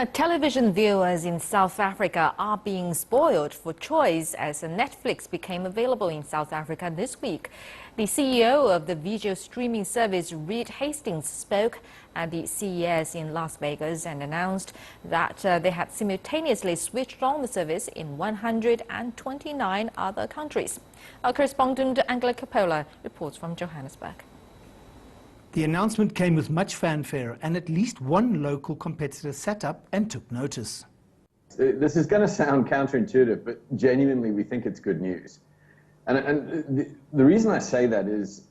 Television viewers in South Africa are being spoiled for choice as Netflix became available in South Africa this week. The CEO of the video streaming service, Reed Hastings, spoke at the CES in Las Vegas and announced that they had simultaneously switched on the service in 129 other countries. Our correspondent Angela Capola reports from Johannesburg. The announcement came with much fanfare, and at least one local competitor sat up and took notice. This is going to sound counterintuitive, but genuinely we think it's good news. And the reason I say that is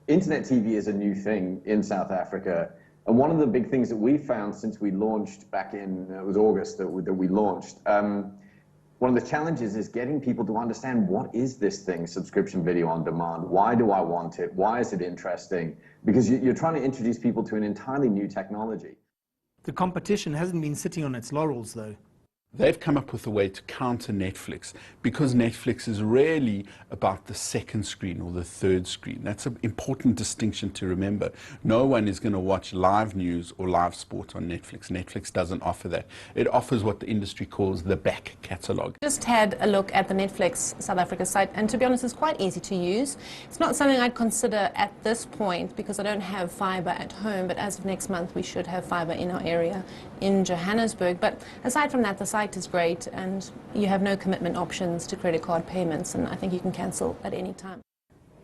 internet TV is a new thing in South Africa. And one of the big things that we found since we launched back in, it was August that we launched, one of the challenges is getting people to understand, what is this thing, subscription video on demand? Why do I want it? Why is it interesting? Because you're trying to introduce people to an entirely new technology. The competition hasn't been sitting on its laurels, though. They've come up with a way to counter Netflix, because Netflix is really about the second screen or the third screen. That's an important distinction to remember. No one is going to watch live news or live sport on Netflix. Netflix doesn't offer that. It offers what the industry calls the back catalogue. Just had a look at the Netflix South Africa site, and to be honest, it's quite easy to use. It's not something I'd consider at this point because I don't have fibre at home, but as of next month we should have fibre in our area in Johannesburg. But aside from that, the site is great, and you have no commitment options to credit card payments, and I think you can cancel at any time.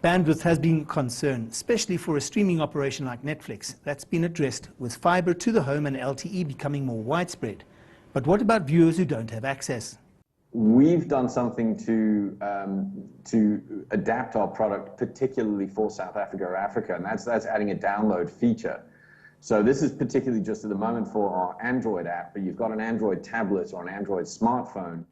Bandwidth has been a concern, especially for a streaming operation like Netflix. That's been addressed with fibre to the home and LTE becoming more widespread. But what about viewers who don't have access? We've done something to adapt our product particularly for South Africa or Africa, and that's adding a download feature. So this is particularly just at the moment for our Android app, but you've got an Android tablet or an Android smartphone.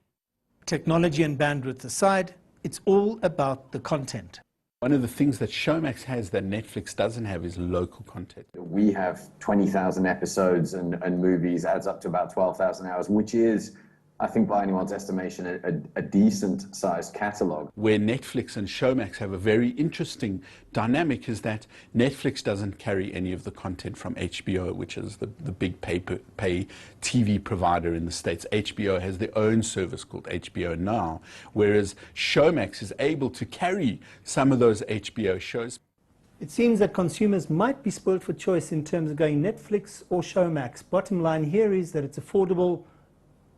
Technology and bandwidth aside, it's all about the content. One of the things that Showmax has that Netflix doesn't have is local content. We have 20,000 episodes and movies, adds up to about 12,000 hours, which is, I think by anyone's estimation, a decent-sized catalogue. Where Netflix and Showmax have a very interesting dynamic is that Netflix doesn't carry any of the content from HBO, which is the big pay TV provider in the States. HBO has their own service called HBO Now, whereas Showmax is able to carry some of those HBO shows. It seems that consumers might be spoiled for choice in terms of going Netflix or Showmax. Bottom line here is that it's affordable,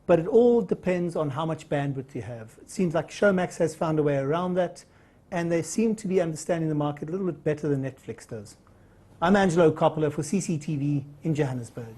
but it all depends on how much bandwidth you have. It seems like Showmax has found a way around that, and they seem to be understanding the market a little bit better than Netflix does. I'm Angelo Coppola for CCTV in Johannesburg.